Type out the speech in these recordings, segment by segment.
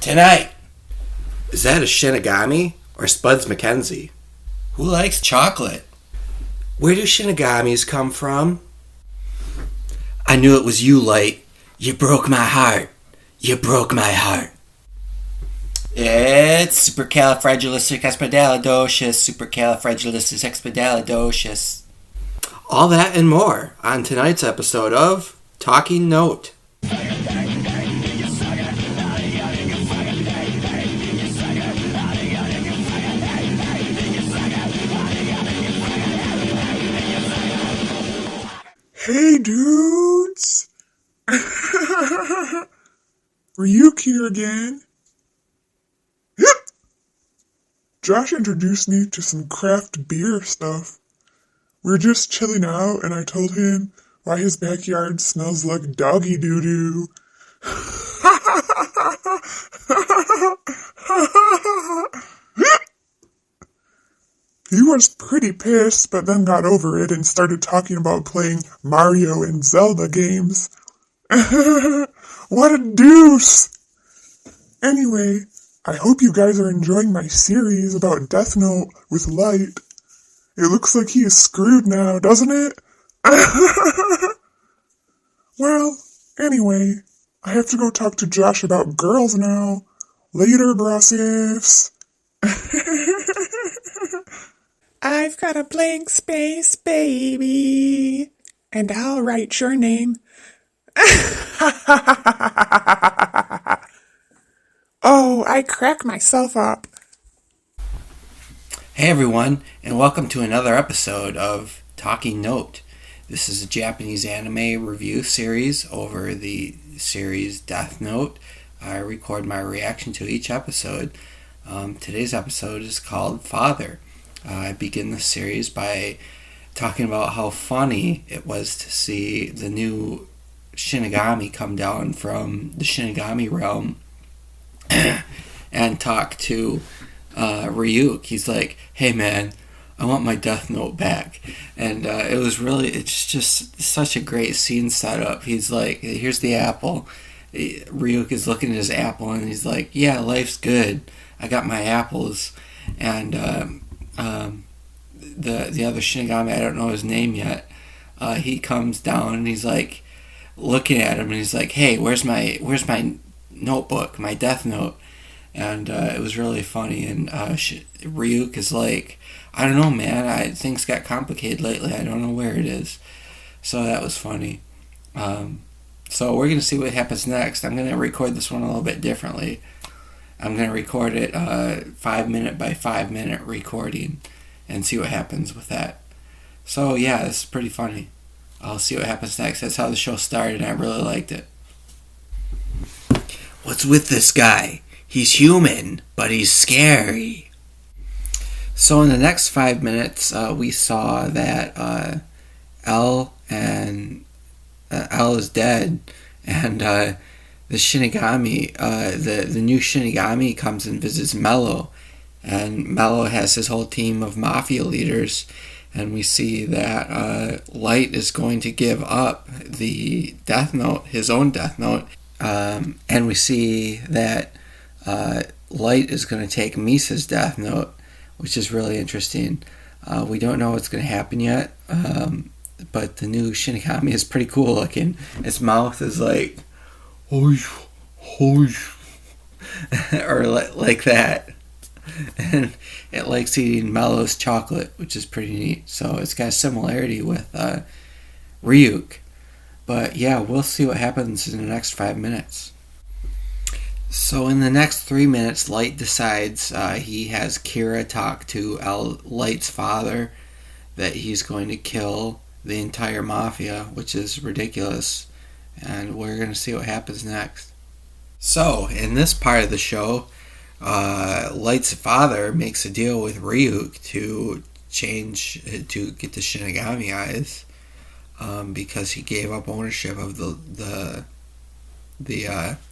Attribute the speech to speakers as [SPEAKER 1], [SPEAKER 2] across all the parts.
[SPEAKER 1] Tonight.
[SPEAKER 2] Is that a Shinigami or Spuds MacKenzie?
[SPEAKER 1] Who likes chocolate?
[SPEAKER 2] Where do Shinigamis come from?
[SPEAKER 1] I knew it was you, Light. You broke my heart. You broke my heart. It's supercalifragilisticexpialidocious. Supercalifragilisticexpialidocious.
[SPEAKER 2] All that and more on tonight's episode of Talking Note.
[SPEAKER 3] Hey dudes! Ryuk here again. Josh introduced me to some craft beer stuff. We were just chilling out and I told him why his backyard smells like doggy doo-doo. He was pretty pissed, but then got over it and started talking about playing Mario and Zelda games. What a deuce! Anyway, I hope you guys are enjoying my series about Death Note with Light. It looks like he is screwed now, doesn't it? Well, anyway, I have to go talk to Josh about girls now. Later, brossifs. I've got a blank space, baby, and I'll write your name. Oh, I crack myself up.
[SPEAKER 1] Hey everyone, and welcome to another episode of Talking Note. This is a Japanese anime review series over the series Death Note. I record my reaction to each episode. Today's episode is called Father. I begin the series by talking about how funny it was to see the new Shinigami come down from the Shinigami realm and talk to Ryuk. He's like, hey man, I want my Death Note back. And it's just such a great scene setup. He's like, here's the apple. Ryuk is looking at his apple and he's like, yeah, life's good. I got my apples. And the other Shinigami, I don't know his name yet, he comes down and he's like looking at him and he's like, hey, where's my notebook, my Death Note? And it was really funny. And Ryuk is like, I don't know, man, things got complicated lately, I don't know where it is. So that was funny. So we're going to see what happens next. I'm going to record this one a little bit differently. I'm going to record it 5 minute by 5 minute recording and see what happens with that. So yeah, this is pretty funny. I'll see what happens next. That's how the show started and I really liked it. What's with this guy? He's human, but he's scary. So in the next 5 minutes, we saw that L is dead, and the Shinigami, the new Shinigami comes and visits Mello, and Mello has his whole team of mafia leaders, and we see that Light is going to give up the Death Note, his own Death Note, and we see that Light is going to take Misa's Death Note, which is really interesting. We don't know what's going to happen yet, but the new Shinigami is pretty cool looking. Its mouth is like, hoosh, hoosh, or like that. And it likes eating Mello's chocolate, which is pretty neat. So it's got a similarity with Ryuk. But yeah, we'll see what happens in the next 5 minutes. So in the next 3 minutes, Light decides he has Kira talk to Light's father that he's going to kill the entire mafia, which is ridiculous. And we're going to see what happens next. So in this part of the show, Light's father makes a deal with Ryuk to get the Shinigami eyes, because he gave up ownership of the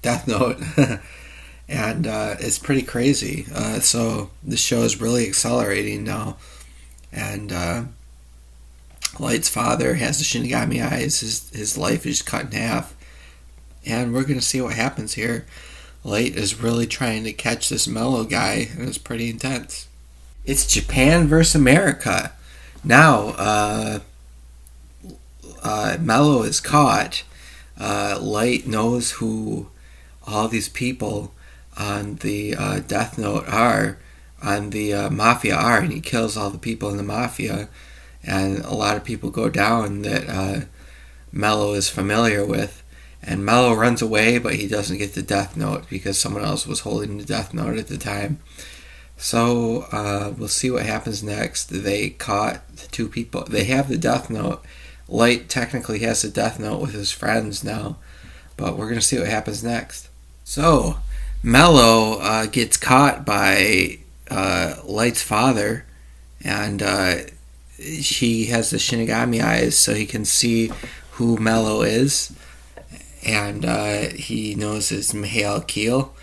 [SPEAKER 1] Death Note. And it's pretty crazy. So the show is really accelerating now, and Light's father has the Shinigami eyes. His life is cut in half, and we're going to see what happens here. Light is really trying to catch this Mello guy, and it's pretty intense. It's Japan versus America. Now, Mello is caught. Light knows who all these people on the Death Note are, on the Mafia are, and he kills all the people in the Mafia. And a lot of people go down that Mello is familiar with. And Mello runs away, but he doesn't get the Death Note because someone else was holding the Death Note at the time. So we'll see what happens next. They caught the two people. They have the Death Note. Light technically has the Death Note with his friends now, but we're going to see what happens next. So, Mello gets caught by Light's father, and he has the Shinigami eyes so he can see who Mello is, and he knows it's Mihail Keel,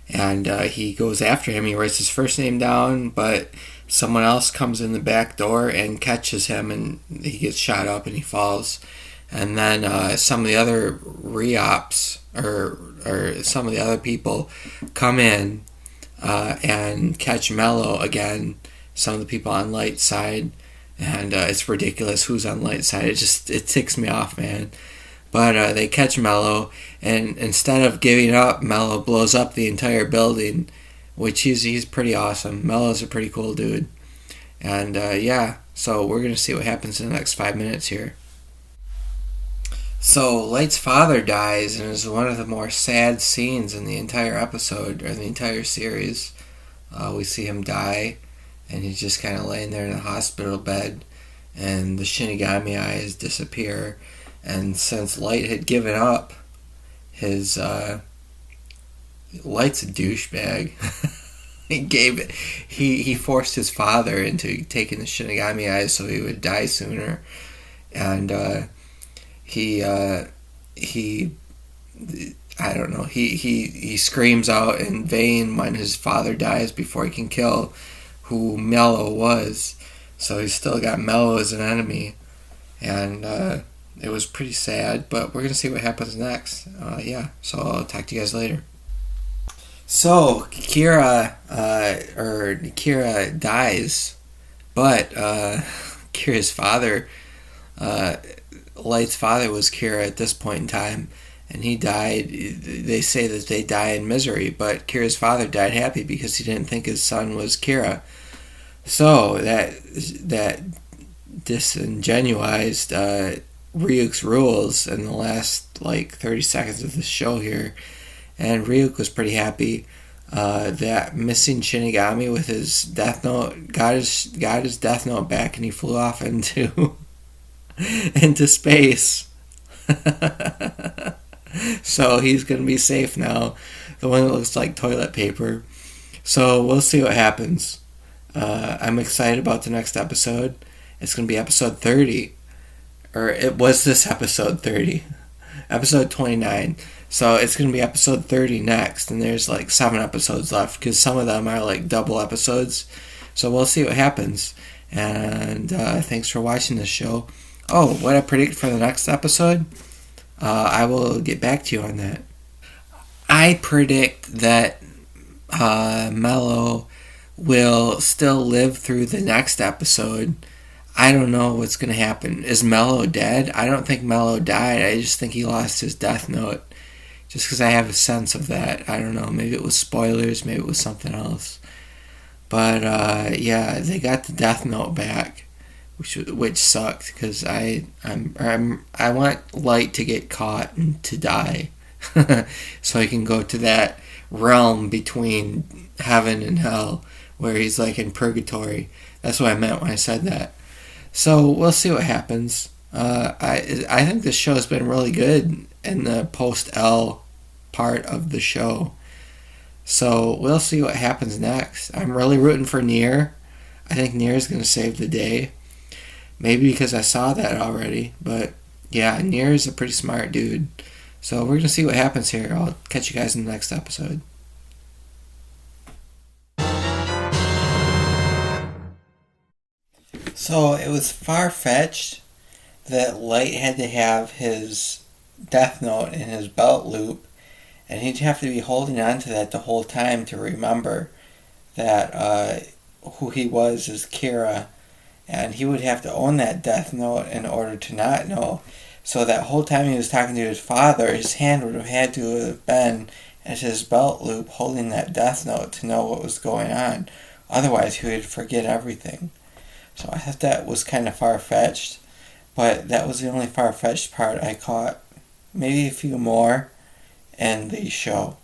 [SPEAKER 1] and he goes after him. He writes his first name down, but someone else comes in the back door and catches him, and he gets shot up and he falls. And then some of the other re-ops, or some of the other people come in and catch Mello again, some of the people on Light's side, and it's ridiculous who's on Light's side. It ticks me off, man. But they catch Mello, and instead of giving up, Mello blows up the entire building, which he's pretty awesome. Mello's a pretty cool dude. And yeah, so we're going to see what happens in the next 5 minutes here. So Light's father dies, and is one of the more sad scenes in the entire episode, or the entire series. We see him die, and he's just kind of laying there in a hospital bed, and the Shinigami eyes disappear. And since Light had given up his Light's a douchebag. He forced his father into taking the Shinigami eyes so he would die sooner, and he I don't know. He screams out in vain when his father dies before he can kill who Mello was. So he's still got Mello as an enemy, and it was pretty sad. But we're gonna see what happens next. Yeah. So I'll talk to you guys later. So Kira dies, but Kira's father, Light's father, was Kira at this point in time, and he died. They say that they die in misery, but Kira's father died happy because he didn't think his son was Kira. So that disingenuized Ryuk's rules in the last 30 seconds of the show here. And Ryuk was pretty happy that missing Shinigami with his Death Note got his Death Note back, and he flew off into space. So he's gonna be safe now. The one that looks like toilet paper. So we'll see what happens. I'm excited about the next episode. It's gonna be episode 30, or it was this episode 30, episode 29. So it's going to be episode 30 next, and there's 7 episodes left, because some of them are double episodes. So we'll see what happens. And thanks for watching this show. Oh, what I predict for the next episode? I will get back to you on that. I predict that Mello will still live through the next episode. I don't know what's going to happen. Is Mello dead? I don't think Mello died. I just think he lost his Death Note. Just because I have a sense of that. I don't know. Maybe it was spoilers. Maybe it was something else. But yeah, they got the Death Note back, which sucked, because I want Light to get caught and to die, so he can go to that realm between heaven and hell where he's in purgatory. That's what I meant when I said that. So we'll see what happens. I think this show has been really good in the post-L part of the show. So we'll see what happens next. I'm really rooting for Nier. I think Nier is going to save the day. Maybe because I saw that already. But yeah, Nier is a pretty smart dude. So we're going to see what happens here. I'll catch you guys in the next episode. So it was far-fetched that Light had to have his Death Note in his belt loop, and he'd have to be holding on to that the whole time to remember that who he was as Kira, and he would have to own that Death Note in order to not know. So that whole time he was talking to his father, his hand would have had to have been at his belt loop holding that Death Note to know what was going on. Otherwise, he would forget everything. So I thought that was kind of far-fetched, but that was the only far-fetched part I caught. Maybe a few more in the show.